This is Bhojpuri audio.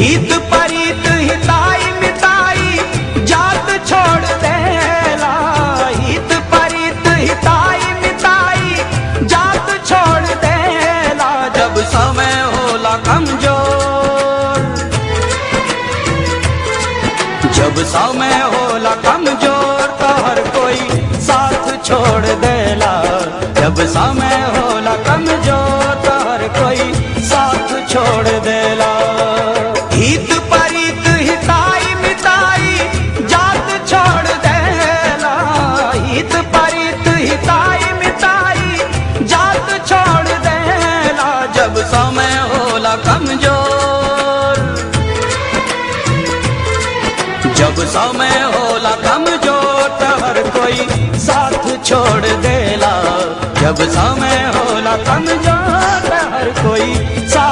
हित परित हिताई मिताई जात छोड़ देला। हित परित हिताई मिताई जात छोड़ देला। जब समय होला कमजोर, जब समय होला कमजोर तो हर कोई साथ छोड़ देला। जब समय होला कमजोर तो हर कोई साथ छोड़ देला। हित परित हिताई मिताई जात छोड़ देला। हित परित हिताई मिताई जात छोड़ देला। जब समय होला कमजोर, जब समय होला कमजोर तो हर कोई साथ छोड़ देला। जब समय होला कमजोर तो हर कोई साथ